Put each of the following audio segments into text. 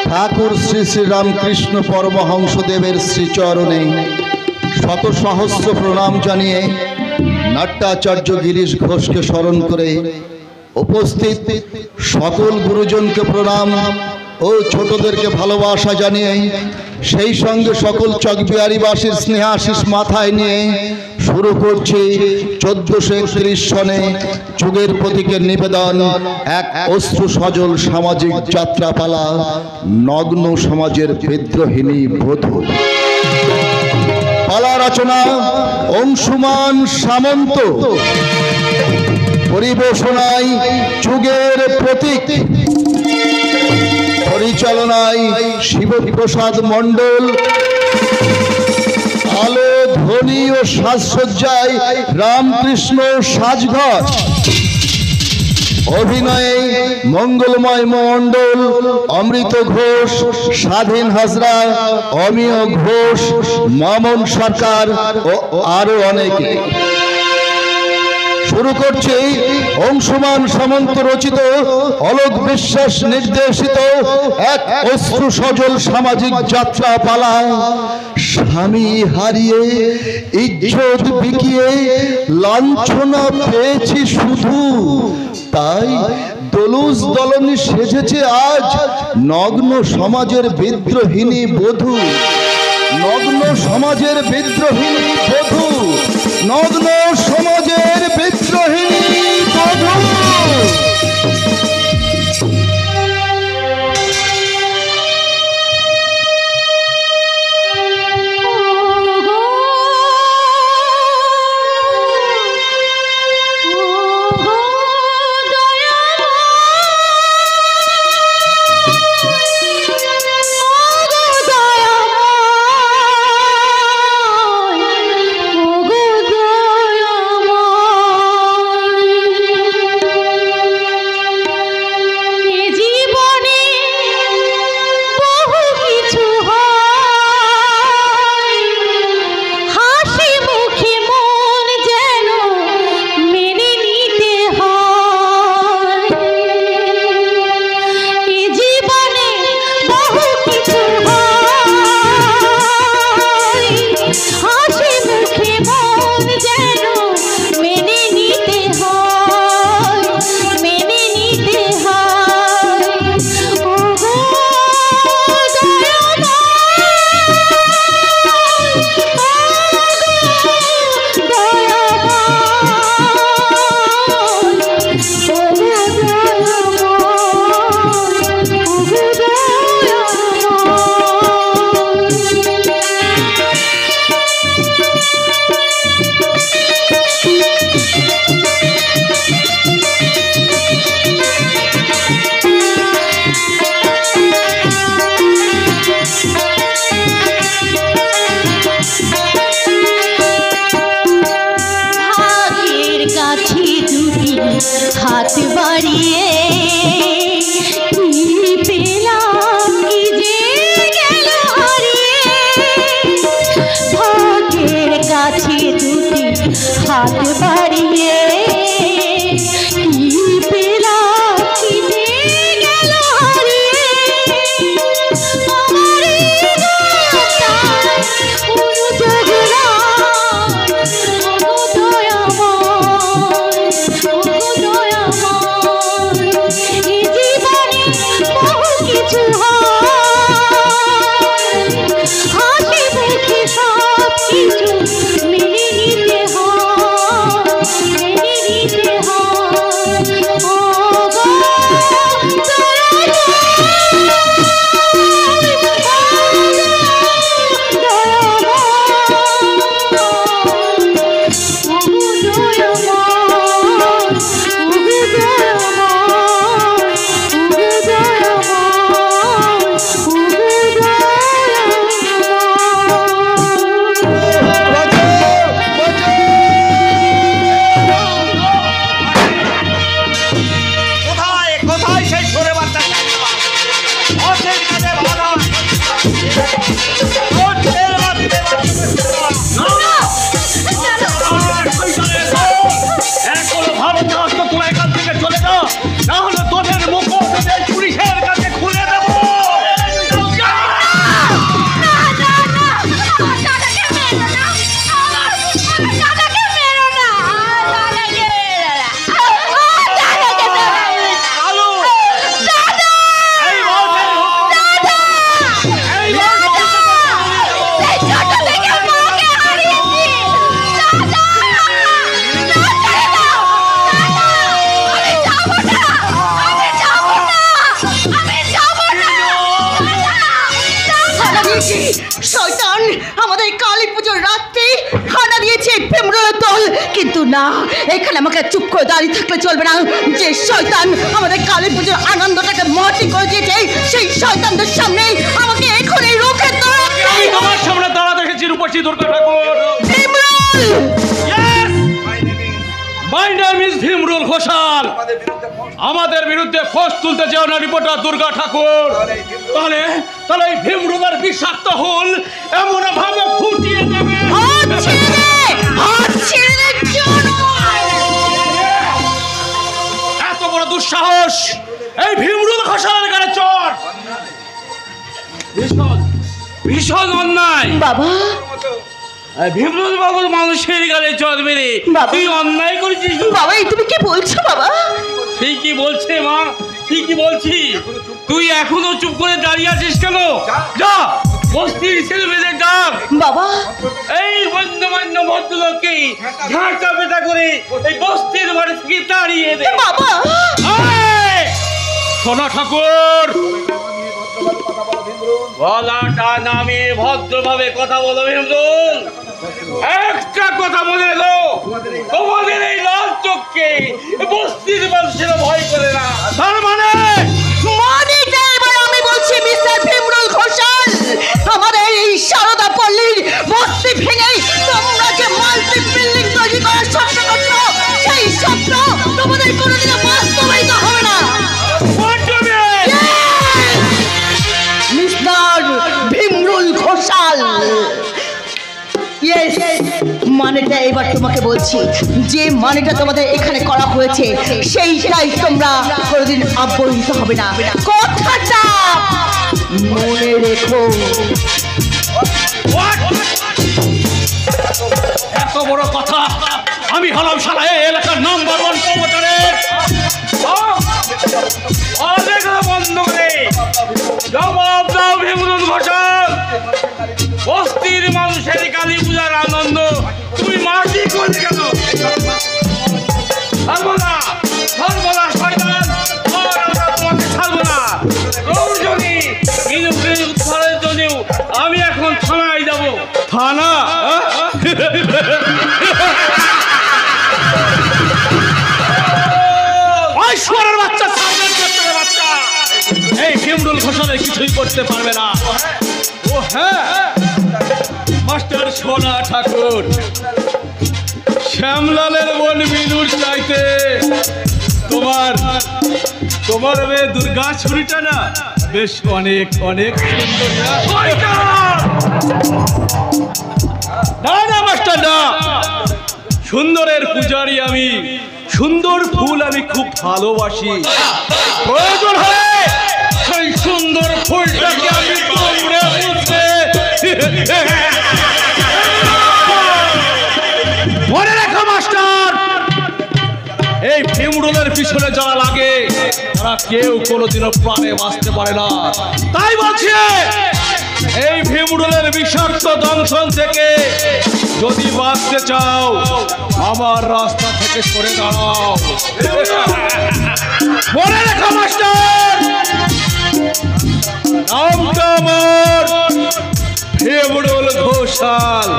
ঠাকুর শ্রী শ্রী রামকৃষ্ণ পরমহংসদেবের শ্রীচরণে শত সহস্র প্রণাম জানিয়ে নাট্যাচার্য গিরিশ ঘোষকে স্মরণ করে উপস্থিত সকল গুরুজনকে প্রণাম ও ছোটদেরকে ভালোবাসা জানিয়ে সেই সঙ্গে সকল চকবিহারীবাসীর স্নেহাশিস মাথায় নিয়ে শুরু করছি 1431 সনে যুগের প্রতীকের নিবেদন এক অশ্রু সজল সামাজিক যাত্রাপালা নগ্ন সমাজের বিদ্রোহিণী বধূ। পালা রচনা অংশুমান সামন্ত, পরিবেশনায় যুগের প্রতীক, পরিচালনায় শিবপ্রসাদ মণ্ডল, আলো ধ্বনি ও সাজসজ্জায় রামকৃষ্ণ সাজঘর, অভিনয়ে মঙ্গলময় মণ্ডল, অমৃত ঘোষ, স্বাধীন হাজরা, অমিয় ঘোষ, মামন সরকার ও আরো অনেকে। শুরু করছি অংশুমান সামন্ত রচিত, অলোক বিশ্বাস নির্দেশিত এক অশ্রু সজল সামাজিক যাত্রাপালা। স্বামী হারিয়ে ইজ্জত বিকিয়ে লাঞ্ছনা পেয়েছি শুধু, তাই দলুজ দলনি সেজেছে আজ নগ্ন সমাজের বিদ্রোহিণী বধূ। নগ্ন সমাজের বিদ্রোহিণী বধূ, নগ্ন সমাজের বিদ্রোহিণী বধূ। হাত বাড়িয়ে কি পেলাম কি যে গেল হারিয়ে, ভাগ্যের কাছে দুটি হাত বাড়িয়ে কি পেলাম কি যে গেল হারিয়ে। আমার শয়তান আমাদের কালী পুজোর রাত্রে হানা দিয়েছে ভীমরুলের দল, কিন্তু না, এখানে আমাকে চুপ করে দাঁড়িয়ে থাকলে চলবে না। যে শয়তান আমাদের কালী পুজোর আনন্দটাকে মাটি করে দিয়েছে, সেই শয়তানদের সামনে আমাকে এখনই রুখে দাঁড়াতে। আমি তোমার সামনে দাঁড়া দেখেছি রূপসী দুর্গা ঠাকুর। ভীমরুল! Yes! My name is ভীমরুল Ghoshal. আমাদের বিরুদ্ধে ফোর্স তুলতে চাও না রিপোর্টার দুর্গা ঠাকুর? তাহলে তাহলে এই ভীমরুলের বিষাক্ত হুল এমন ভাবে ফুটিয়ে দেবে। হাত ছেড়ে দে! হাত ছেড়ে দে, জানোয়ার! এত বড় দুঃসাহস এই ভীমরুল ঘোষালের গায়ে চড়! ভীষণ ভীষণ অন্যায়। বাবা, ভীমরুল বাবুর মানুষের গায়ে চড় মেরে বাবা। তুই অন্যায় করেছিস। বাবা, এই তুমি কি বলছো বাবা? ঠিকই বলছে মা, ঠিকই বলছি। তুই এখনো চুপ করে দাঁড়িয়ে আছিস কেন? যা বস্তির ছেলেমেয়েদের ডাক। বাবা, এই বন্যমান্য ভদ্রলোককে ঝাঁটা পেটা করে এই বস্তির বাড়ি থেকে তাড়িয়ে দে। বাবা! এই, সোনা ঠাকুর, গলাটা নামিয়ে ভদ্রভাবে কথা বলো ভীমরুল। একটা কথা মনে রেখো, তোমাদের এই লাল চোখকে বস্তির মানুষেরা ভয় করে না। তার মানে মানিটা এবার আমি বলছি মিস্টার ভীমরুল ঘোষাল, আমাদের এই সারদা পল্লীর বস্তি ভেঙে তোমরা যে মাল্টি বিল্ডিং তৈরি করার স্বপ্ন করছো, সেই স্বপ্ন তোমাদের কোনোদিনও বাস্তবায়িত হবে না। মিস্টার ভীমরুল ঘোষাল, ইয়েস, মানেটা এবার তোমাকে বলছি, যে মানেটা তোমাদের এখানে করা হয়েছে সেইটাই তোমরা কোনোদিন অব্যাহত হবে না, কথাটা মনে রেখো। এত বড় কথা! আমি হলাম শালা এই এলাকার নাম্বার 1 প্রমোটারের। বন্ধ করে জবাব দাও ভীমরুল ঘোষাল। বস্তির মানুষের কালী পূজার আনন্দ তুমি মাটি করে কেন? ছাড়বো না, ছাড়বো না শয়তান, আর আমরা তোমাকে ছাড়বো না। প্রয়োজনে বিনুকের উদ্ধারের জন্যও আমি এখন থানায় যাব। থানা? ঐশ্বরের বাচ্চা, সাবধান করতে বাচ্চা, এই ভীমরুল ঘোষালের কিছুই করতে পারবে না। ও হ্যাঁ, মাস্টার সোনা ঠাকুর, শ্যামলালের বোন বিনুর চাইতে তোমার তোমার মেয়ে দুর্গা ছুরিটা না বেশ অনেক অনেক সুন্দর। না না মাস্টার না, সুন্দরের পূজারি আমি, সুন্দর ফুল আমি খুব ভালোবাসি। প্রয়োজন হলে সেই সুন্দর ফুলটাকে আমি তোমরা বুঝবে। মনে রাখো মাস্টার, এই ভীমরুলের পিছনে যারা লাগে তারা কেউ কোনোদিনও প্রাণে বাঁচতে পারে না। তাই বলছি, এই ভীমরুলের বিষাক্ত দংশন থেকে যদি বাঁচতে চাও আমার রাস্তা থেকে সরে দাঁড়াও। মনে রেখো মাস্টার, নামটা আমার ভীমরুল ঘোষাল।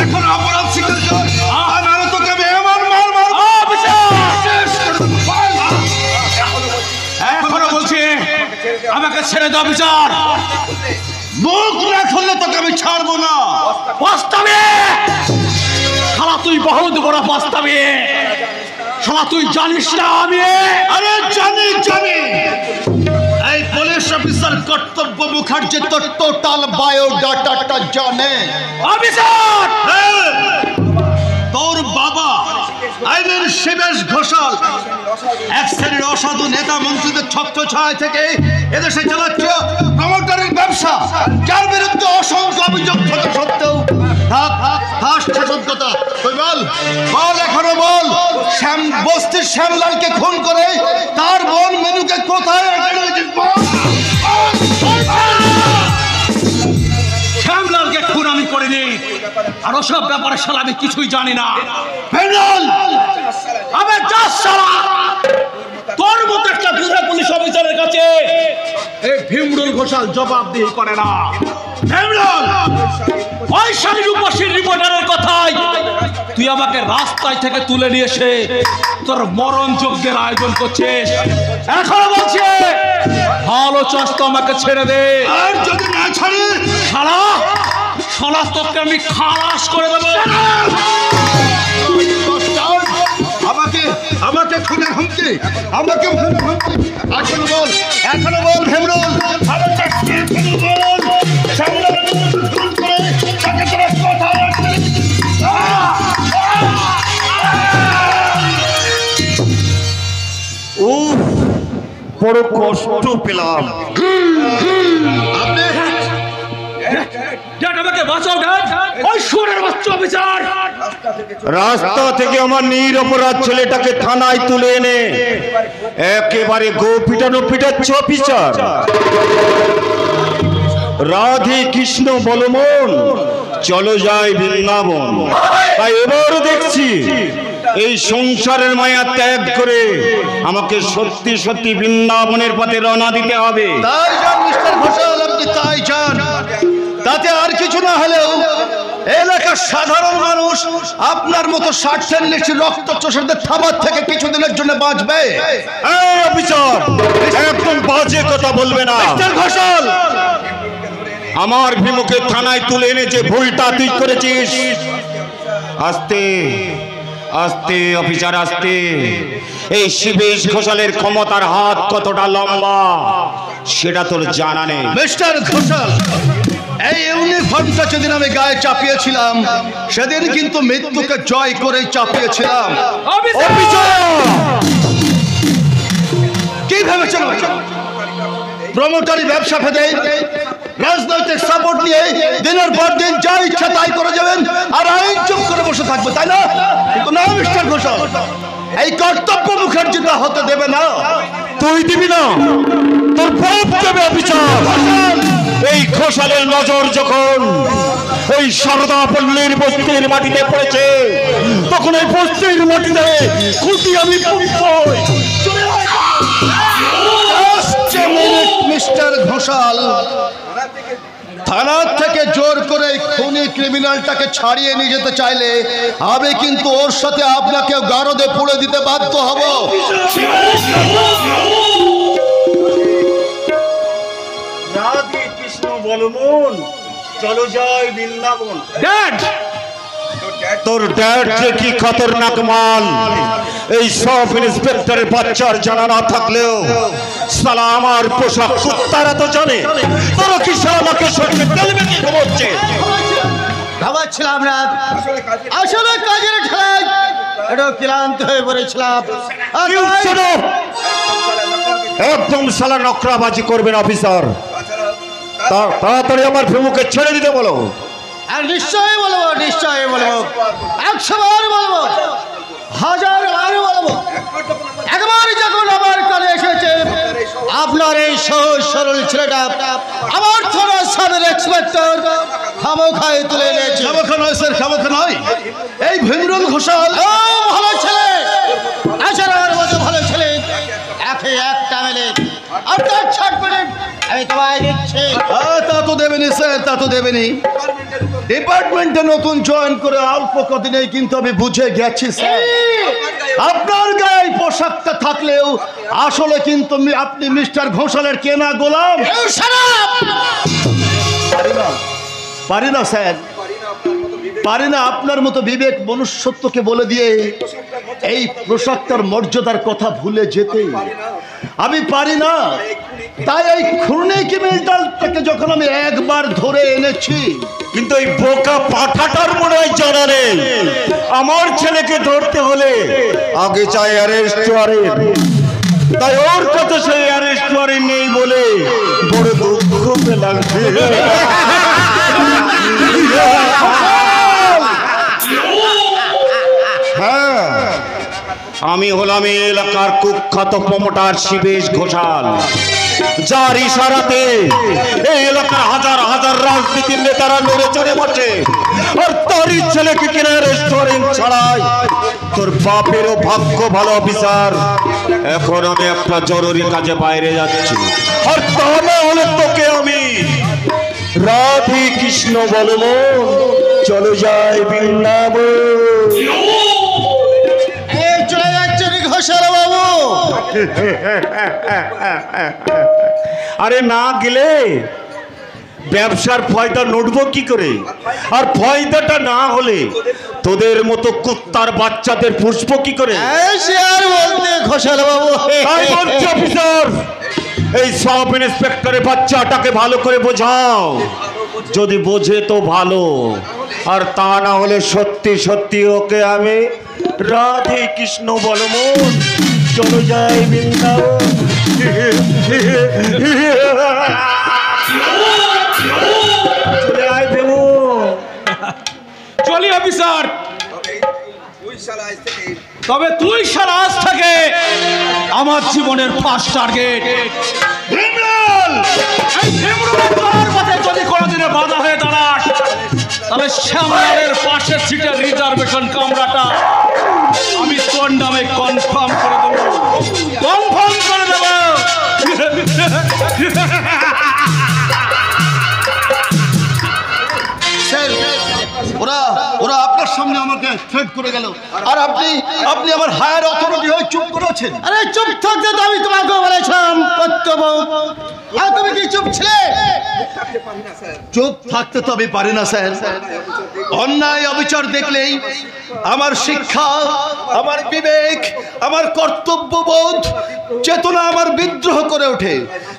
এখন অপরাধ স্বীকার কর। এখনো বলছি আমাকে ছেড়ে দাও বিচার। মুখ না খুললে তোকে আমি ছাড়বো না। বাস্তবে শালা তুই বহুত বড় বাস্তবে, শালা তুই জানিস না আমি? আরে জানি জানি, এই পুলিশ অফিসার কর্তব্য মুখার্জি তোর টোটাল বায়োডাটাটা জানে। অফিসার, তোর বাবা আইনের শিবেশ ঘোষাল এক শ্রেণীর অসাধু নেতা মন্ত্রীদের ছত্রছায়া থেকে এদেশে চালাচ্ছে প্রমোটারের ব্যবসা, যার বিরুদ্ধে অসংখ্য অভিযোগ থাকা সত্ত্বেও তুই বল বল এখনো বল, বস্তির শ্যামলালকে খুন করে তার বোন মেনুকে কোথায় শ্যামলালকে খুন আমি করিনি, আর ওসব ব্যাপারে শালা আমি কিছুই জানি না। ভীমরুল, আবে যা শালা, তোর মতো একটা বুড়া পুলিশ অফিসারের কাছে এই ভীমরুল ঘোষাল জবাবদিহি করে না। ভীমরুল, ওই শালী রূপসী রিপোর্টারের কথাই তুই আমাকে রাস্তায় থেকে তুলে নিয়ে এসে তোর মরণ যজ্ঞের আয়োজন করছিস। এখনো বলছে ভালো চাস তো আমাকে ছেড়ে দে, আর যদি না ছাড়ে শালা শালা তোকে আমি খালাস করে দেবো। আমাকে আমাকে খুনের হুমকি, আমাকে খুনের হুমকি। এখনো বল ভীমরুল, আমাকে এখনো বল। সামনে খুন করে তাকে তোরা কোথায় রাখবি? উফ, বড় কষ্ট পেলাম। আপনি ড্যাড আমাকে বাঁচাও ড্যাড, ওই শুয়োরের বাচ্চা অফিসার। রাস্তা থেকে আমার নিরপরাধ ছেলেটাকে থানায় তুলে এনে একেবারে গো পিটানো পিটাচ্ছ অফিসার। রাধে কৃষ্ণ বলমন, চলো যাই বৃন্দাবন। তাই এবারও দেখছি এই সংসারের মায়া ত্যাগ করে আমাকে সত্যি সত্যি বৃন্দাবনের পথে রওনা দিতে হবে। তাই যান মিস্টার ঘোষাল, আপনি তাই যান। তাতে আর কিছু না হলেও এলাকার সাধারণ মানুষ আপনার মতো 60-40 রক্ত চোষাদের থাবার থেকে কিছুদিনের জন্য বাঁচবে। এই অফিসার, একদম বাজে কথা বলবে না। মিস্টার ঘোষাল, আমার ভীমুকে থানায় তুলে এনে যে ভুলটা তুই করেছিস, আস্তে আস্তে অফিসার আস্তে। এই শিবেশ ঘোষালের ক্ষমতার হাত কতটা লম্বা সেটা তোর জানা নেই। মিস্টার ঘোষাল, এই ইউনিফর্মটা যেদিন আমি গায়ে চাপিয়েছিলাম সেদিন কিন্তু মৃত্যুকে জয় করেই চাপিয়েছিলাম। কি ভেবেছেন প্রমোটারি ব্যবসা ফেদে রাজনৈতিক সাপোর্ট নিয়ে দিনের পর দিন যা ইচ্ছা তাই করে যাবেন আর আইন চুপ করে বসে থাকবে, তাই না? কিন্তু না মিস্টার ঘোষাল, এই কর্তব্য মুখার্জিটা হতে দেবে না। তুই দিবি না, তোর বাপ দেবে অফিসার। এই ঘোষালের নজর যখন ওই সারদা পল্লীর বস্তির মাটিতে পড়েছে, তখন এই বস্তির মাটিতে খুঁটি আমি পুঁতবই। মিস্টার ঘোষাল, থানা থেকে জোর করে খুনি ক্রিমিনালটাকে ছাড়িয়ে নিয়ে যেতে চাইলে আমি কিন্তু ওর সাথে আপনাকে গারদে পুড়ে দিতে বাধ্য হব। রাধে কৃষ্ণ বলমন, চলো যাই বৃন্দাবন। ড্যাড তোর ড্যাড যে কি খতরনাক মাল, এই সব ইন্সপেক্টরের বাচ্চার জানা না থাকলেও সালা আমার পোশাক কুত্তারা তো জানে। তোর কি সালা আমাকে সত্যি তেলবে কি ঘুমোচ্ছে? ভাবাচ্ছিলাম না, আসলে কাজের ঠেলায় একটু ক্লান্ত হয়ে পড়েছিলাম। একদম সালা নকরাবাজি করবেন অফিসার। তাড়াতাড়ি আমার ভীমুকে ছেড়ে দিতে বলো। আর নিশ্চয়ই বলবো, নিশ্চয়ই বলবো, 100 বার বলবো, 1000 বার বলবো। একবার যখন আমার কানে এসেছে আপনার এই সহজ সরল ছেলেটা আমার থানা সাবের ইন্সপেক্টর খামোখায় তুলে এনেছে। খামোখা নয় স্যার, খামোখা নয়। এই ভীমরুল ঘোষাল ও ভালো ছেলে, আচরণের মতো ভালো ছেলে, একে একটা মেলে আর তার ছাড়পড়ে আমি তোমায় দিচ্ছি। তা তো দেবেনি স্যার, তা তো দেবেনি। ডিপার্টমেন্টে নতুন জয়েন করে অল্প কদিনেই কিন্তু আমি বুঝে গেছি স্যার, আপনার গায়ে পোশাকটা থাকলেও আসলে কিন্তু আপনি মিস্টার ঘোষালের কেনা গোলাম। পারি না স্যার, পারি না আপনার মতো বিবেক মনুষ্যত্বকে বলে দিয়ে এই পোশাকটার মর্যাদার কথা ভুলে যেতে। আমি পারি না। তাই এই খুনি ক্রিমিনালটাকে যখন আমি একবার ধরে এনেছি, কিন্তু এই বোকা পাঠাটার মনে হয় জানা নেই আমার ছেলেকে ধরতে হলে আগে চাই অ্যারেস্ট ওয়ারেন্ট। তাই ওর কথা সেই অ্যারেস্ট ওয়ারেন্ট নেই বলে বড় দুঃখ পেলাম। হ্যাঁ, আমি হলাম এই এলাকার কুখ্যাত প্রমোটার শিবেশ ঘোষাল। যার ইশারাতে এই এলাকার হাজার হাজার রাজনীতির নেতারা নড়ে চড়ে বসে, আর তারই ছেলেকে কিনে রেস্টুরেন্ট ছাড়াই। তোর বাপেরও ভাগ্য ভালো অফিসার, এখন আমি একটা জরুরি কাজে বাইরে যাচ্ছি, আর তা না হলে তোকে আমি রাধে কৃষ্ণ বলবো চলে যাই বৃন্দাবন। এই চলে যাচ্ছেন ঘোষাল বাবু। আরে না গেলে ব্যবসার ফয়দা নোটবো কি করে, আর ফয়দাটা না হলে তোদের মতো কুত্তার বাচ্চাদের পুষবো কি করে? সে আর বলতে ঘোষাল বাবু। তাই বলছি অফিসার, এই সাব ইন্সপেক্টরের বাচ্চাটাকে ভালো করে বোঝাও, যদি বোঝে তো ভালো, আর তা না হলে সত্যি সত্যি ওকে আমি রাধে কৃষ্ণ বলবো চলো যাই বৃন্দাবন। চলে আয় দেবো। চলি অফিসার, তবে তুই সারা আজ থেকে আমার জীবনের ফার্স্ট টার্গেট। যদি কোনোদিনে বাধা হয়ে দাঁড়াস, তাহলে শ্যামলালের পাশের সিটের রিজার্ভেশন কামরাটা আমি তোর নামে কনফার্ম করে দেবো, কনফার্ম করে দেবো। ওরা ওরা আপনার সামনে আমাকে থ্রেট করে গেল, আর আপনি আপনি আমার হায়ার অথরিটি হয়ে চুপ করেছেন। আরে চুপ থাকতে তো আমি তোমাকে বলেছিলাম কর্তব্য, আর তুমি কি চুপ ছিলে? চুপ থাকতে তো আমি পারি না স্যার। অন্যায় অবিচার দেখলেই আমার শিক্ষা, আমার বিবেক, আমার কর্তব্যবোধ চেতনা আমার বিদ্রোহ করে ওঠে।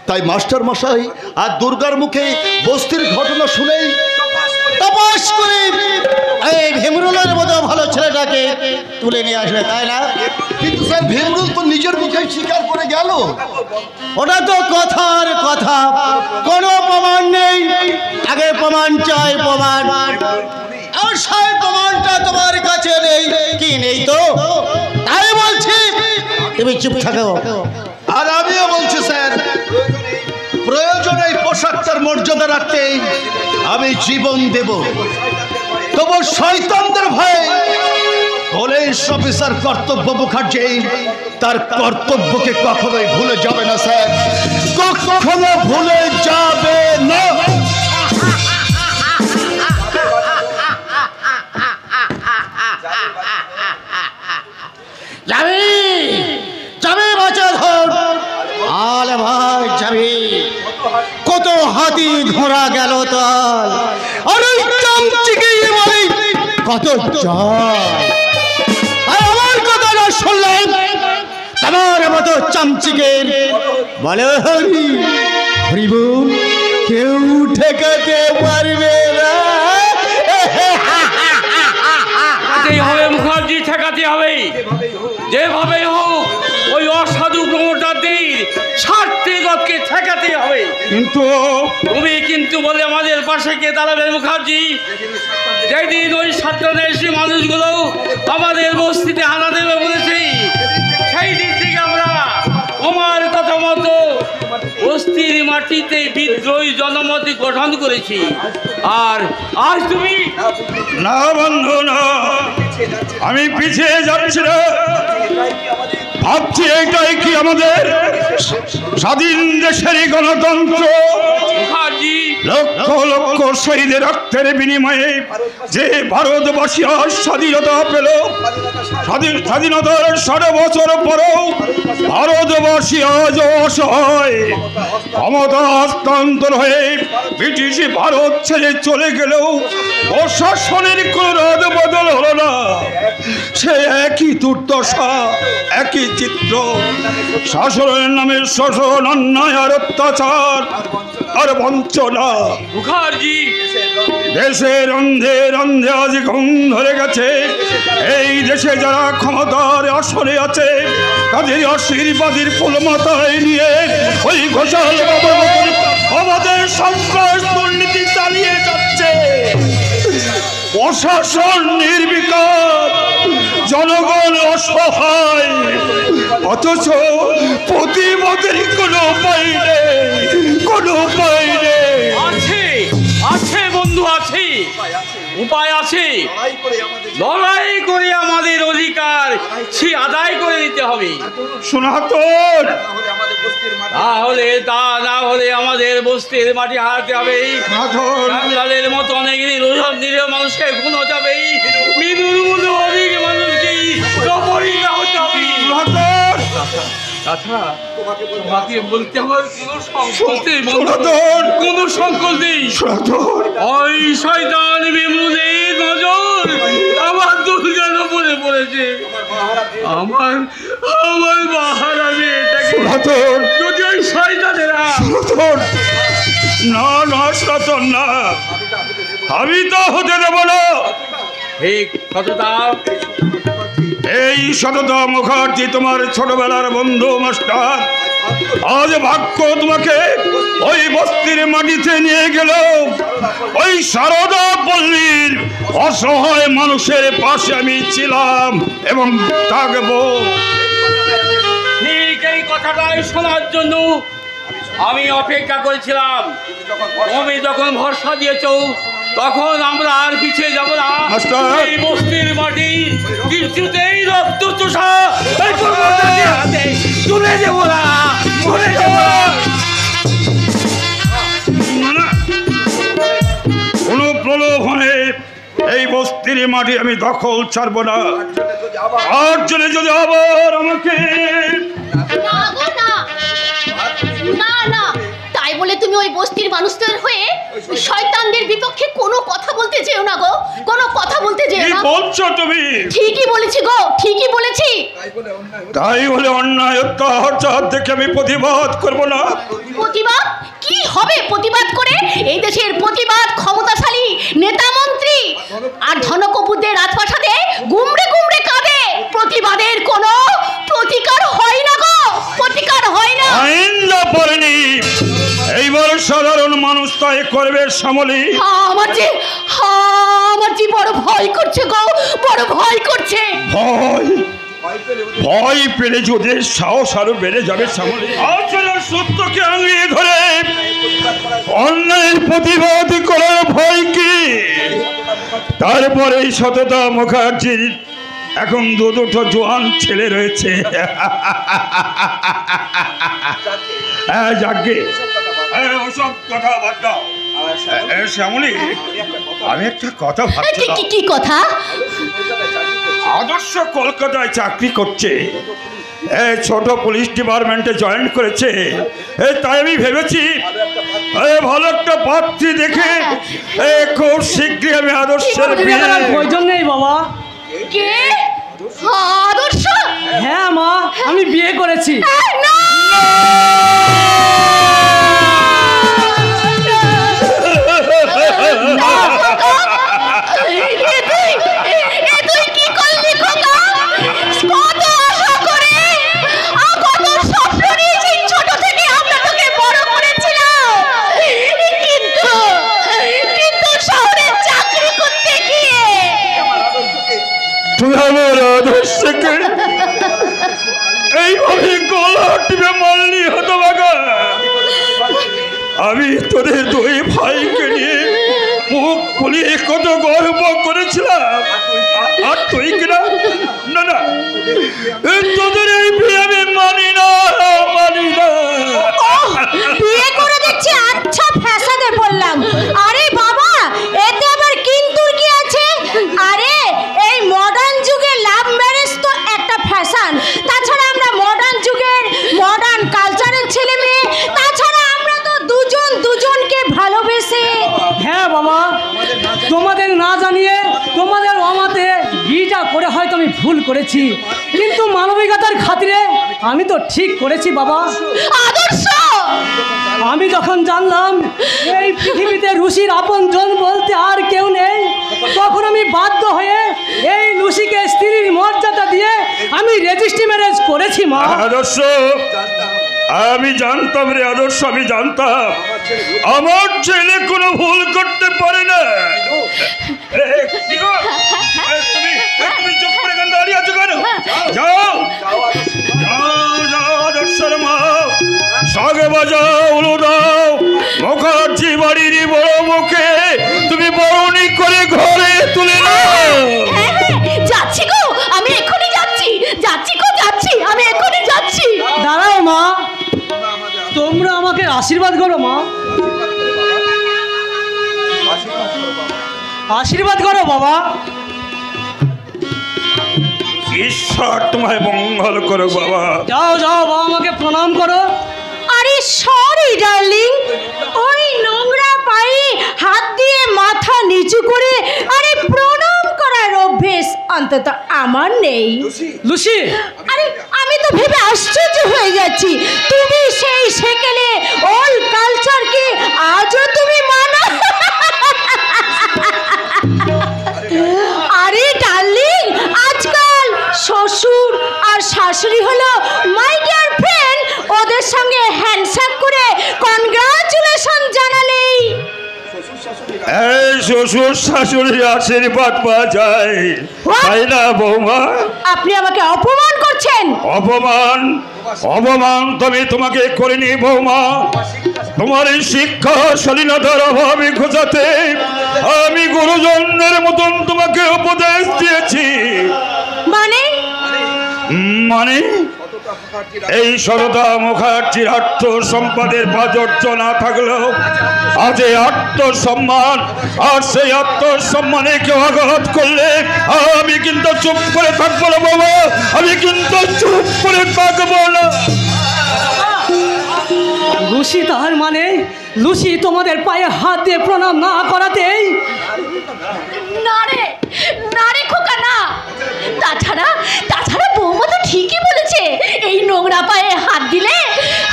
তাই মাস্টার মশাই আর দুর্গার মুখে বস্তির ঘটনা শুনেই তপস করে এই ভীমরুলের মতো ভালো ছেলেটাকে তুলে নিয়ে আসবে, তাই না? কিন্তু স্যার ভীমরুল তো নিজের মুখে স্বীকার করে গেল। ওটা তো কথার কথা, কোনো প্রমাণ নেই। আগে প্রমাণ চাই, প্রমাণ। আর সেই প্রমাণটা তোমার কাছে নেই, কি নেই তো? তাই বলছি তুমি চুপ থাকো। আর আমিও বলছি স্যার, প্রয়োজনে এই পোশাকটার মর্যাদা রাখতে আমি জীবন দেব, তবু শয়তানদের ভয়ে পুলিশ অফিসার কর্তব্য মুখার্জি তার কর্তব্যকে কখনোই ভুলে যাবে না স্যার, কখনো ভুলে যাবে না। যাবি যাবি বাঁচা ধর, আলে ভাই যাবি। কত হাতি ঘোড়া গেল তার, আর ওই চামচিকে বলে কত জয়। আর আমার কথা না শুনলেন তোমার মতো চামচিকের বলে হরি হরিবুল কেউ ঠেকাতে পারবে না। হবে মুখার্জি, ঠেকাতে হবে যেভাবে হোক। ওই অসাধু প্রমোটারদের স্বার্থীগতকে ঠেকাতে হবে। কিন্তু তুমি কিন্তু বলে আমাদের পাশে কে দাঁড়াবে মুখার্জি? যেদিন ওই ছাত্রদেশী মানুষগুলো আমাদের বস্তিতে হানা দেবে বলেছি, সেই দিন থেকে আমরা তোমার কথা মতো বস্তির মাটিতে বিদ্রোহী জনমতি গঠন করেছি। আর আজ তুমি না বন্ধু না, আমি পিছিয়ে যাচ্ছি না। ভাবছি এটাই কি আমাদের স্বাধীন দেশেরই গণতন্ত্র? মুখার্জি, লক্ষ লক্ষ শহীদের রক্তের বিনিময়ে যে ভারতবাসী আজ স্বাধীনতা পেল, স্বাধীনতার 60 বছর পরেও ভারতবাসী আজ অসহায়। ক্ষমতা হস্তান্তর হয়ে ব্রিটিশ ভারত ছেড়ে চলে গেলেও প্রশাসনের কোনো রদ বদল হলো না। সে একই দুর্দশা, একই চিত্র। শাসনের নামে শোষণ, অন্যায় আর অত্যাচার আর বঞ্চনা। মুখার্জি, দেশের অন্ধে অন্ধে আজ ঘুম ধরে গেছে। এই দেশে যারা ক্ষমতার আসরে আছে, তাদের আশীর্বাদের ফুল মাথায় নিয়ে ওই ঘোষাল বাবা আমাদের সন্ত্রাস দুর্নীতি চালিয়ে যাচ্ছে। প্রশাসন নির্বিকার, জনগণ অসহায়, অথচ প্রতিবাদের কোনো উপায় নেই, কোনো উপায় নেই। আছে আছে বন্ধু, আছে, উপায় আছে। লড়াই করে আমাদের অধিকার সে আদায় করে নিতে হবে। সনাতন, না হলে আমাদের বস্তির মাটি হারাতে হবে। বাংলাদেশের মতো অনেক নিরীহ মানুষকে খুন হতে হবে, মৃদুর মতো অনেক মানুষকে অপহৃত হতে হবে। আচ্ছা, তোমাকে বলতে আমার কোনো সংকোচ নেই বন্ধু, কোনো সংকোচ নেই। ওই শয়তান বিমুনের নজর আমার দুর্গার উপরে পড়েছে। আমার বাহারা মেয়েটাকে যদি ওই শয়তানেরা না না সনাতন না, আমি তো হতে দেব না। ঠিক সততা, এই সততা মুখার্জি তোমার ছোটবেলার বন্ধু মাস্টার, আজ ভাগ্য তোমাকে ওই বস্তির মাটিতে নিয়ে গেল। ওই সারদা পল্লীর অসহায় মানুষের পাশে আমি ছিলাম এবং থাকবো। ঠিক এই কথাটাই শোনার জন্য আমি অপেক্ষা করেছিলাম। তুমি যখন ভরসা দিয়েছ তখন আমরা আর পিছিয়ে যাব না। এই বস্তির মাটি কিছুতেই রক্ত চোষা হাতে তুলে দেব না, তুলে দেব না। কোনো প্রলোভনে এই বস্তির মাটি আমি দখল ছাড়বো না। আর যদি আবার আমাকে না না, তাই বলে তুমি ওই বস্তির মানুষদের হয়ে শয়তানদের বিপক্ষে কোনো কথা বলতে যেও না গো, কোনো কথা বলতে যেও না। কি বলছো তুমি? ঠিকই বলেছি গো, ঠিকই বলেছি। তাই বলে অন্যায় অত্যাচার দেখে আমি প্রতিবাদ করব না। প্রতিবাদ কি হবে? প্রতিবাদ করে এই দেশের প্রতিবাদ ক্ষমতাশালী নেতা মন্ত্রী আর ধনকপুরদের রাজপ্রাসাদে গুমড়ে গুমড়ে কাঁদে। প্রতিবাদের কোনো প্রতিকার হয় না গো, প্রতিকার হয় না। আইন যা পড়েনি এইবার সাধারণ মানুষ তাই করবে শ্যামলী। আমার যে বড় ভয় করছে গো, বড় ভয় করছে। ভয় পেলে যদি সাহস আরো বেড়ে যাবে শ্যামলী। আসলে সত্যকে আঙিয়ে ধরে অন্যায়ের প্রতিবাদ করার ভয় কি? তারপরে সততা মুখার্জির এখন দুটো জোয়ান ছেলে রয়েছে। হ্যাঁ যাকে ওসব কথা বাদ দাও। শ্যামলী, আমি একটা কথা ভাবছিলাম। কি কথা? আদর্শ কলকাতায় চাকরি করছে, ছোট পুলিশ ডিপার্টমেন্টে জয়েন করেছে। তাই আমি ভেবেছি ভালো একটা পাত্রী দেখে খুব শীঘ্রই আমি আদর্শের বিয়ে। প্রয়োজন নেই বাবা। কে? আদর্শ? হ্যাঁ মা, আমি বিয়ে করেছি। না তুই কি করলি খোকা? কত আশা করে কত স্বপ্ন নিয়ে সেই ছোট থেকে আমরা তোকে বড় করেছিলাম, কিন্তু শহরে চাকরি করতে গিয়ে তুই আমার আদর্শকে এইভাবে গলা টিপে মারলি হতভাগা। আমি তোদের দুই ভাইকে নিয়ে মুখ খুলিয়ে কত গর্ব করেছিলাম, আর তুই কিনা না না তোদের এই বিয়ে আমি মানি না, মানি না। বিয়ে করে দেখছি আচ্ছা ফ্যাসাদে বললাম। আরে বাবা, এতে আবার কিন্তু কি আছে? আরে এই মডার্ন যুগে লাভ ম্যারেজ তো একটা ফ্যাশন। তাছাড়া আমরা মডার্ন যুগের মডার্ন কালচারের ছেলে মেয়ে। তাছাড়া আমরা তো দুজনকে ভালোবেসে। হ্যাঁ বাবা, তোমাদের না জানিয়ে তোমাদের অমাতে বিয়েটা করে হয়তো আমি ভুল করেছি, কিন্তু মানবিকতার খাতিরে আমি তো ঠিক করেছি বাবা। আদর্শ আমি যখন জানলাম এই পৃথিবীতে রুশির আপনজন বলতে আর কেউ নেই, তখন আমি বাধ্য হয়ে এই লুসিকে স্ত্রীর মর্যাদা দিয়ে আমি রেজিস্ট্রি ম্যারেজ করেছি মা। আদর্শ, আমি জানতাম রে আদর্শ, আমি জানতাম আমার ছেলে কোনো ভুল করতে পারে না। তুমি চুপ করে দাঁড়িয়ে আছো। বাজাও দাও মুখার্জি বাড়ির বড় মুখে তুমি বরণী করে ঘরে তুলে নাও। হ্যাঁ, যাচ্ছি গো, আমি এক্ষুনি যাচ্ছি, যাচ্ছি গো, যাচ্ছি, আমি এক্ষুনি যাচ্ছি। দাঁড়াও মা, তোমরা আমাকে আশীর্বাদ করো মা, আশীর্বাদ করো বাবা। ঈশ্বর তোমায় মঙ্গল করো বাবা। যাও যাও বাবা, আমাকে প্রণাম করো। আরে সরি ডার্লিং, ওই নোংরা পায়ে হাত দিয়ে মাথা নিচু করে আরে প্রণাম করার অভ্যেস অন্তত আমার নেই। লুসি, আরে আমি তো ভেবে আশ্চর্য হয়ে যাচ্ছি, তুমি সেই সেকেলে ওল্ড কালচারকে আজও তুমি মানো? আরে ডার্লিং, আজকাল শ্বশুর আর শাশুড়ি হলো মাই ডিয়ার ফ্রেন্ড, ওদের সঙ্গে হ্যান্ডশেক করে কনগ্রাচুলেশন জানালেই এই শ্বশুর শাশুড়ির আশীর্বাদ পাওয়া যায়, তাই না বৌমা? আপনি আমাকে অপমান করছেন। অপমান অপমান তবে তোমাকে করিনি বৌমা। তোমার এই শিক্ষা শালীনতার অভাবে খোঁজাতে আমি গুরুজনের মতন তোমাকে উপদেশ দিয়েছি। মানে মানে এই সরদা মুখার্জির আত্ম সম্পদের প্রাচুর্য না থাকলেও আজ এই আত্মসম্মান, আর সেই আত্মসম্মানে কেউ আঘাত করলে আমি কিন্তু চুপ করে থাকবো না বাবা, আমি কিন্তু চুপ করে থাকবো না। লুসি, তার মানে লুসি তোমাদের পায়ে হাত দিয়ে প্রণাম না করাতেই? না রে, না রে খোকা, না। তাছাড়া তাছাড়া বৌমা তো ঠিকই বলেছে, এই নোংরা পায়ে হাত দিলে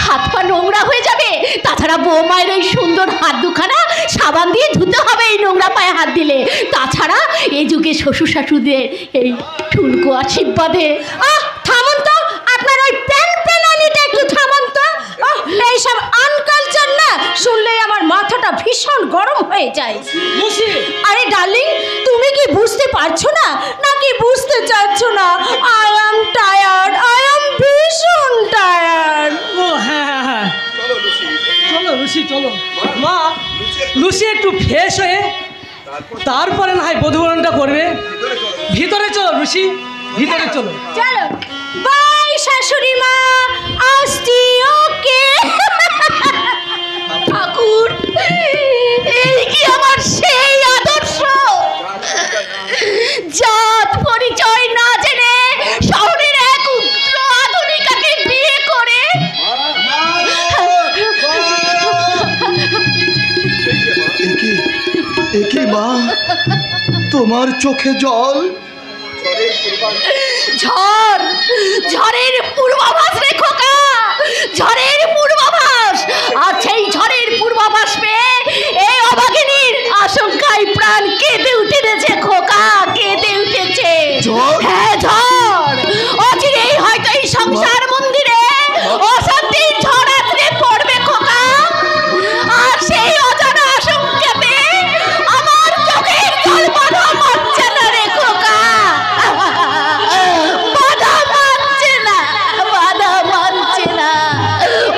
হাত পা নোংরা হয়ে যাবে। তাছাড়া বৌমায়ের এই সুন্দর হাত দুখানা সাবান দিয়ে ধুতে হবে এই নোংরা পায়ে হাত দিলে। তাছাড়া এই যুগে শ্বশুর শাশুড়িদের এই ঠুনকো আশীর্বাদে। থামুন তো, আপনার ওই প্যান প্যানালিটা একটু থামুন তো। এইসব আনকালচার না শুনলেই আমার মাথাটা ভীষণ গরম হয়ে যায়। লুসি, আরে ডার্লিং, তুমি কি বুঝতে পারছো না নাকি বুঝতে চাচ্ছ না? I am tired, I am ভীষণ টায়ার্ড। ও হ্যাঁ হ্যাঁ হ্যাঁ, চলো লুসি চলো। মা, লুসি একটু ফ্রেশ হয়ে তারপরে না হয় বধূবরণটা করবে। ভিতরে চলো লুসি, ভিতরে চলো। চলো, বাই শাশুড়ি মা, আসছি। ওকে ঠাকুর, এই কি আমার সেই আদর্শ? জাত পরিচয় না জেনে শহরের এক উগ্র আধুনিকাকে বিয়ে করে একে মা, তোমার চোখে জল? ঝড়, ঝড়ের পূর্বাভাস রে খোকা, ঝড়ের পূর্বাভাস। আর সেই ঝড়ের পূর্বাভাস পেয়ে এই অভাগিনীর আশঙ্কায় প্রাণ কেঁদে উঠেছে খোকা, কেঁদে উঠেছে। হ্যাঁ, ঝড়। অচিরেই হয়তো এই সংসার মন্দিরে অশান্তির ঝড় আছড়ে পড়বে খোকা। আর সেই অজানা আশঙ্কাতে আমার চোখের জল বাঁধা মানছে না রে খোকা, বাধা মানছে না, বাধা মানছে না,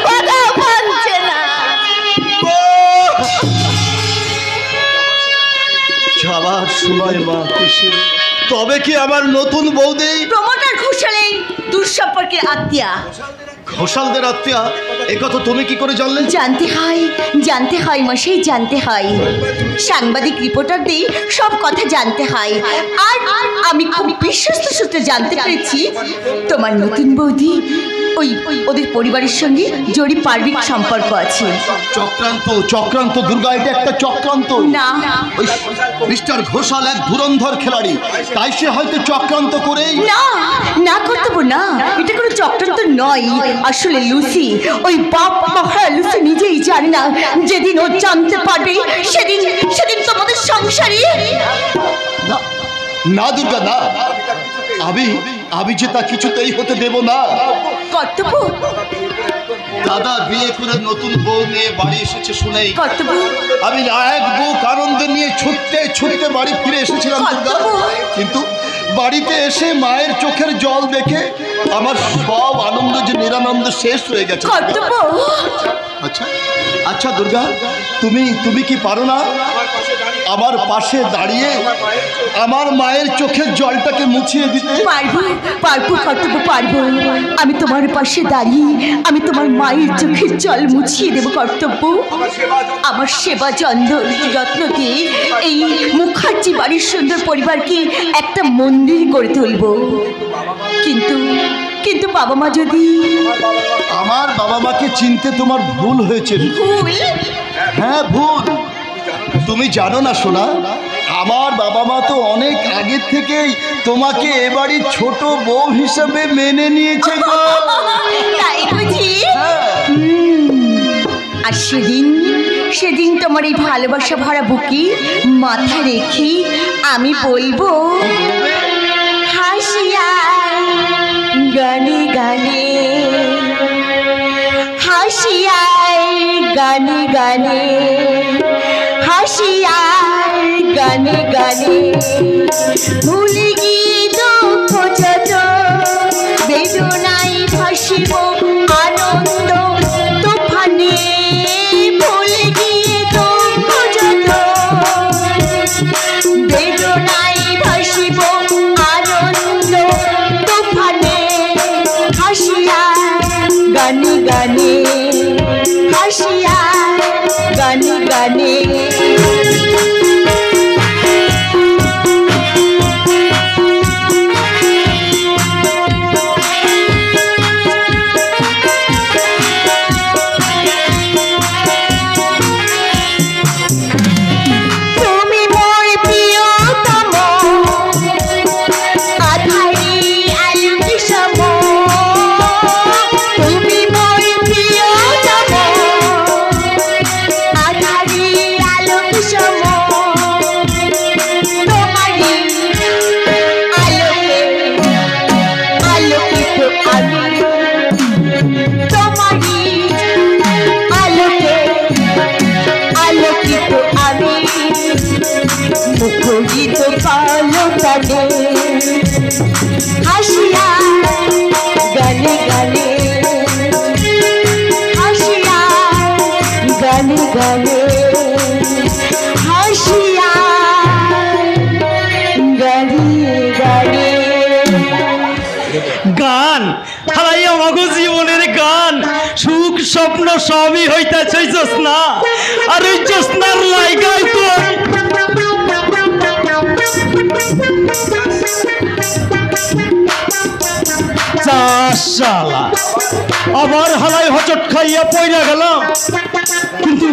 বাধা মানছে না। যাবার সময় মা খুশি, তবে কি আমার নতুন বৌদি? প্রমোটার ঘোষালেই দুঃসম্পর্কের আত্মীয়া। ঘোষালদের আত্মীয়া, একথা তুমি কি করে জানলে? জানতে হয় মশাই, জানতে হয়। সাংবাদিক রিপোর্টারদের সব কথা জানতে হয়। আর আমি খুব বিশ্বস্ত সূত্রে জানতে পেরেছি তোমার নতুন বৌদি ওদের পরিবারের সঙ্গে জড়ি পারিবারিক সম্পর্ক আছে। চক্রান্ত দুর্গা, এটা একটা চক্রান্ত। না, ওই মিস্টার ঘোষাল এক ধুরন্ধর খেলাড়ি, তাই সে হয়তো চক্রান্ত করেই। না কর্তব্য না, এটা কোনো চক্রান্ত নয়। আসলে লুসি, ওই বাপ মহারা লুসি নিজেই জানে না। যেদিন ও জানতে পারবে সেদিন তোমাদের সংসারে। না দুর্গা, না, আমি যে তা কিছুতেই হতে দেব না। কর্তব্য, দাদা বিয়ে করে নতুন বউ নিয়ে বাড়ি এসেছে শুনেই কর্তব্য, আমি এক বুক আনন্দ নিয়ে ছুটতে বাড়ি ফিরে এসেছিলাম দুর্গা। কিন্তু বাড়িতে এসে মায়ের চোখের জল দেখে আমার সব আনন্দ যে নিরানন্দ শেষ হয়ে গেছে। কর্তব্য, আচ্ছা আচ্ছা দুর্গা, তুমি কি পারো না আমার পাশে দাঁড়িয়ে আমার মায়ের চোখের জলটাকে মুছিয়ে দিতে? পারবো পারবো কর্তব্য পারবো। আমি তোমার পাশে দাঁড়িয়ে আমি তোমার মায়ের চোখের জল মুছিয়ে দেবো কর্তব্য। আমার সেবা যত্ন দিয়ে এই মুখার্জি বাড়ির সুন্দর পরিবারকে একটা মন্দির গড়ে তুলবো। কিন্তু বাবা মা যদি... আমার বাবা মাকে চিনতে তোমার ভুল হয়েছে। ভুল? হ্যাঁ ভুল। তুমি জানো না সোনা, আমার বাবা মা তো অনেক আগে থেকেই তোমাকে এবাড়ির ছোট বউ হিসেবে মেনে নিয়েছে গো। তাই বুঝি? আর সেদিন তোমার এই ভালোবাসা ভরা বুকে মাথা রেখে আমি বলবো, হাসিয়া গানে গানে, হাসিয়ায় গানে গানে, হাসিয়ায় গানে গানে, ভুলে গিয়ে দুঃখ যত, বেদনায় ভাসিব আনন্দ তুফানে, ভুলে গিয়ে দুঃখ যত, বেদনায় ভাসিব আনন্দ তুফানে, হাসিয়া গানে গানে, হাসিয়া গানে গানে। মুখরিত কালো তালে, হাসিয়া গানে গানে, হাসিয়া গানে গানে, হাসিয়া গানে গানে। গান হারাই আমাগো জীবনের গান, সুখ স্বপ্ন সবই হইতাছে জ্যোৎস্না, আর ওই জ্যোৎস্নার লাইগাই তো শালা আবার হালাই হচট খাইয়া পয়রা গেলাম। কিন্তু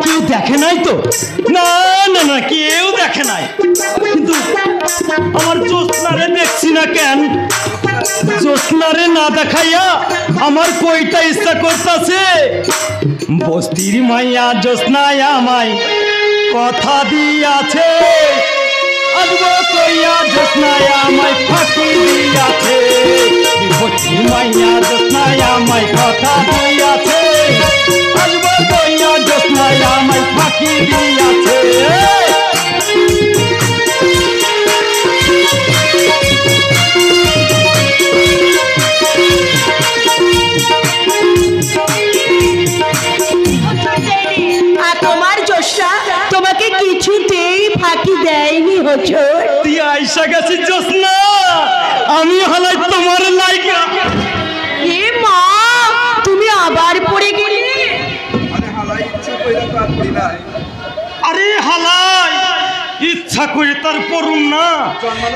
কেউ দেখে নাই তো? না না না, কেউ দেখে নাই। কিন্তু আমার জ্যোৎস্নারে দেখছি না কেন? জ্যোৎস্নারে না দেখাইয়া আমার কইটা ইচ্ছা করতেছে, বস্তির মাইয়া জ্যোৎস্নায় আমায় কথা দিয়াছে, আসবো কইয়া জ্যোৎস্নায় আমায় ফাঁকি দিয়াছে, বস্তির মাইয়া জ্যোৎস্নায় আমায় কথা দিয়াছে, আসবো কইয়া জ্যোৎস্নায় আমায় ফাঁকি দিয়াছে। তোমার জ্যোৎস্না তোমাকে কিছুতেই ফাঁকি দেয়নি হজুর। তুই আইসা গেছিস জ্যোৎস্না, আমি হলাই তোমার লাইকা। এ মা, তুমি আবার পড়ে গেলে? আরে হালাই ইচ্ছা করে তার পড়ুন না,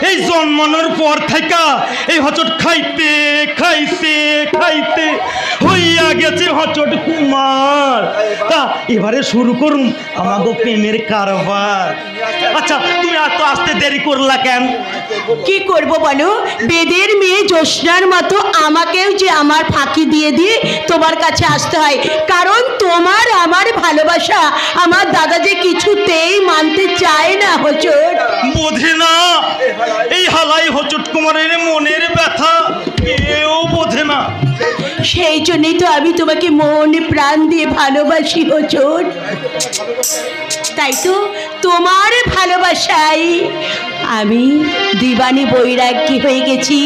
এই জন্মানোর পর থেকে এই হচট খাইতে খাইতে খাইতে হইয়া গেছে হচট কুমার। তা এবারে শুরু করুন আমাগো প্রেমের কারবার। আচ্ছা তুমি এত আসতে দেরি করলা কেন? কি করব বলো, বেদের মেয়ে জ্যোৎস্নার মতো আমাকেও যে আমার ফাঁকি দিয়ে দিয়ে তোমার কাছে আসতে হয়, কারণ তোমার আমার ভালোবাসা আমার দাদা যে কিছুতেই মানতে চায় না হজুর। বোঝে না এই হালাই হচট কুমারের মনের ব্যথা, কেউ বোঝে না। সেই জন্যই তো আমি তোমাকে মন প্রাণ দিয়ে ভালোবাসি হজুর। তাই তো তোমার ভালোবাসায় আমি দিবানি বৈরাগ্যী হয়ে গেছি।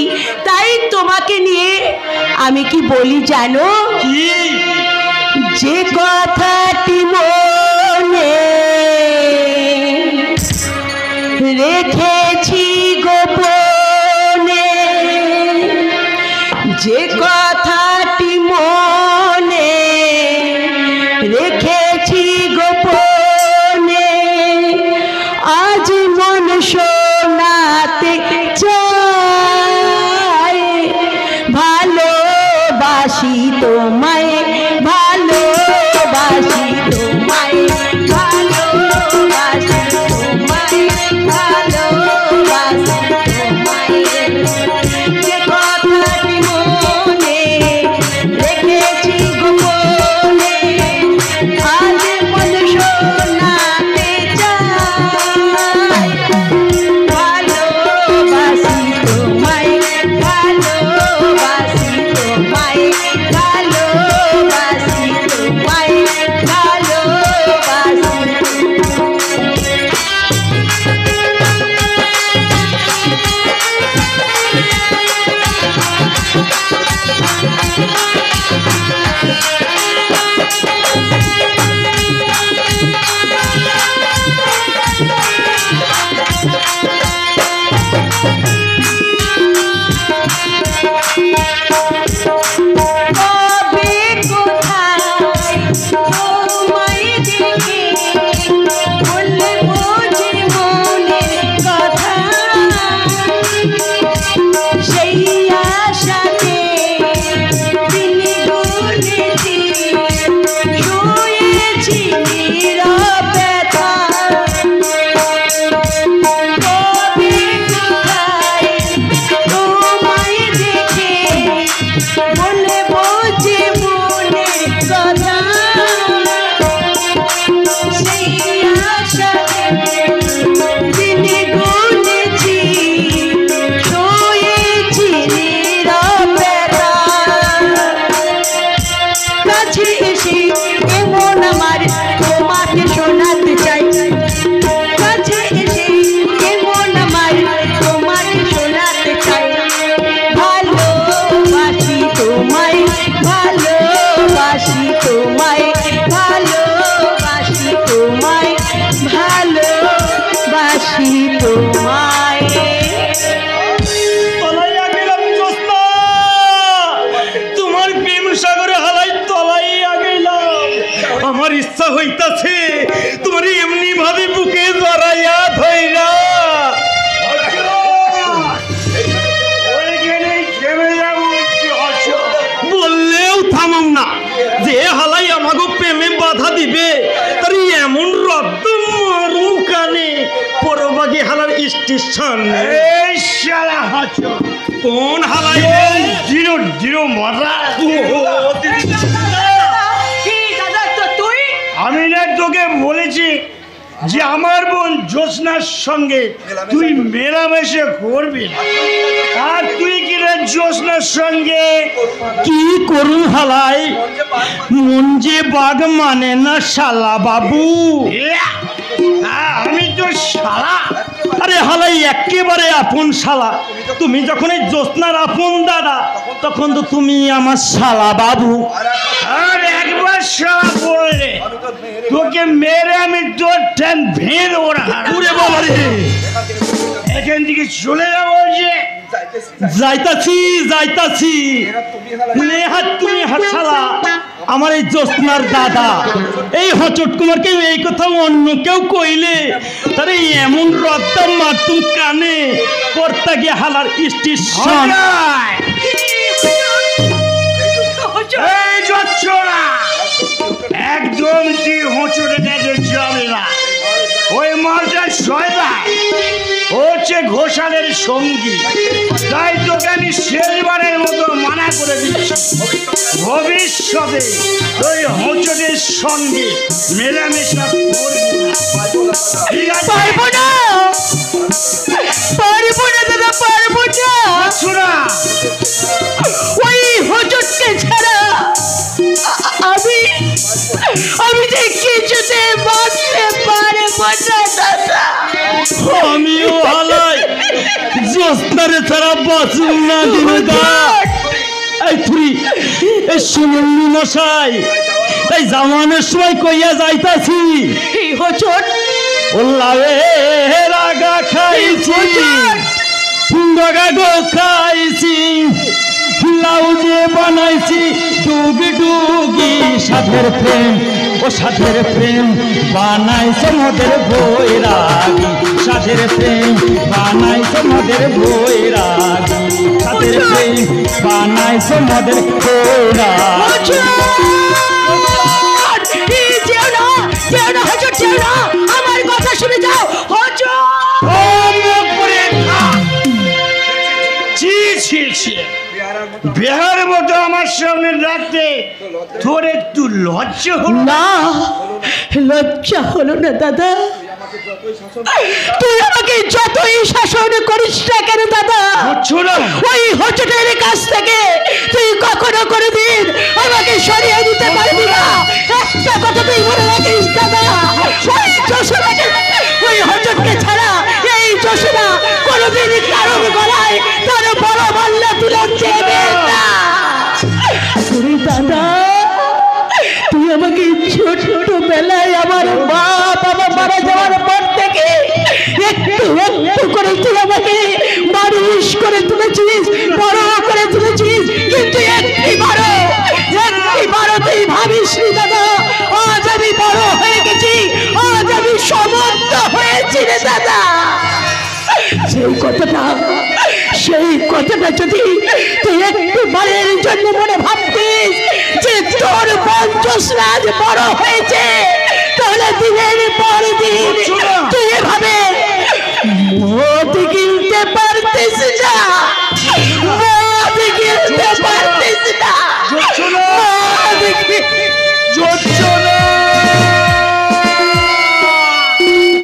তাই তোমাকে নিয়ে আমি কি বলি জানো? কি যে কথাটি মনে রেখেছি গোপনে, যে কথাটি মনে রেখেছি গোপনে, আজ মন শোনাতে চাই। ভালোবাসি তোমায়, ভালোবাসি তোমায়, ভালোবাসি তোমায়, ভালোবাসি তোমায়। যে কথাটি মনে রেখেছি গোপনে, আজ মন শোনাতে চাই। ভালোবাসি তোমায়, ভালোবাসি তোমায়, ভালোবাসি তোমায়, ভালোবাসি। কবে কোথায় তোমায় দেখে বলবো যে মনের কথা, সেই আশাতে দিন গুনেছি, শুয়েছি নীরবতা। কবে কোথায় তোমায় দেখে বলবো যে মনের কথা, সেই আশাতে দিন গুনেছি, শুয়েছি নীরবতা। কাছে এসে এমন আমার তোমাকে শোনাতে চাই, কাছে এসে এমন আমার তোমাকে শোনাতে চাই। ভালোবাসি তোমায়, ভালোবাসি তোমায়, ভালোবাসি তোমায়, ভালোবাসি তোমায়। তলাইয়া গেলাম জোৎস্না, তোমার প্রেম সাগরে হালাই তলাইয়া গেলাম। আমার ইচ্ছা হইতাছে তোমার এমনি ভাবে বুকে জড়াইয়া ধইরা বললেও থামাম না। যে হালাই আমাকে প্রেমে বাধা দিবে তার এমন রক্ত মারু কানে পরবাগে হালার স্টেশন। এই শালা হাঁচো কোন হালাই জিরো জিরো মরা। কি দাদা তো তুই? আমি না তোকে বলেছি যে আমার বোন জ্যোৎস্নার সঙ্গে তুই মেলামেশা করবি না, আর তুই কিনা জ্যোৎস্নার সঙ্গে কি করুন হালাই। মন যে বাঘ মানে না শালা বাবু। আমি তো শালা, আরে হালাই একেবারে আপন শালা। তুমি যখন এই জ্যোৎস্নার আপন দাদা, তখন তো তুমি আমার শালা বাবু। আর একবার শালা বললে তোকে মেরে আমি তোর ট্যান ভেঙে দেবো না। পুরে বাবা রে, এখান থেকে চলে যাবো। যে যাইতাছি যাইতাছি, নেহাত তুমি হাসালা আমার এই জ্যোৎস্নার দাদা। এই হচট কুমারকে এই কথা অন্য কেউ কইলে তারে এমন রক্ত মারতুম কানে কর্তা গিয়ে হালার স্টেশন। এই জচ্চরা একদম তুই হোঁচটে দেখে যাবে না। ওই মালটা শয়তান, ও হচ্ছে ঘোষালের সঙ্গী। তাই তোকে আমি শেষবারের মতো মানা করে দিচ্ছি, ভবিষ্যতে ওই হোঁচটের সঙ্গে মেলামেশা করবি না। ঠিক আছে? পারবো না, পারবো না দাদা, পারবো না। শোনা, ওই হোঁচটকে ছাড়া আমি যে কিছুতে বাঁচতে পারবো না দাদা। আমিও হালাই জ্যোৎস্নারে ছাড়া বাঁচুন না দিনুদা। এই থুরি, এই শুনুন মশাই, তাই জামানের সময় কইয়া যাইতাছি এই হোচট ওল্লাবে রাগা খাইছি ডগা গো খাইছি লাউ যে বানাইছি ডুগি ডুগি সাধের প্রেম ও সাধের প্রেম বানাইছে মোদের বৈরাগী সাধের প্রেম বানাইছে মোদের বৈরাগী সাধের প্রেম বানাইছে মোদের বৈরাগী আমার কথা শুনে যাও বিহার মতো আমার সামনে রাখতে তোর একটু লজ্জা হলো না লজ্জা হলো না দাদা তুই আমাকে যতই শাসন করিস না কেন দাদা ওই হোটেলের কাছ থেকে তুই কখনো কোনোদিন আমাকে সরিয়ে দিতে পারবি না একটা কথা তুই মনে রাখিস দাদা ওই যশোদাকে ওই হোটেলকে ছাড়া এই যশোদা কোনোদিন কারোর গলায় তার বড় মাল্লা তুলে দেবে না দাদা তুই আমাকে ছোট বেলায় আমার মা বাবা মারা যাওয়ার পর থেকে একটু একটু করে তুই আমাকে মানুষ করে তুলেছিস বড় করে তুলেছিস কিন্তু একটিবারও তুই ভাবিস নি দাদা আজ আমি বড় হয়ে গেছি আজ আমি সমর্থ হয়েছি রে দাদা সেই কথাটা যদি তুই একটু বারের জন্য মনে ভাবতিস যে তোর পঞ্চরাজ বড় হয়েছে তাহলে দিনের পর দিন তুই এভাবে মদ কিনতে পারতিস না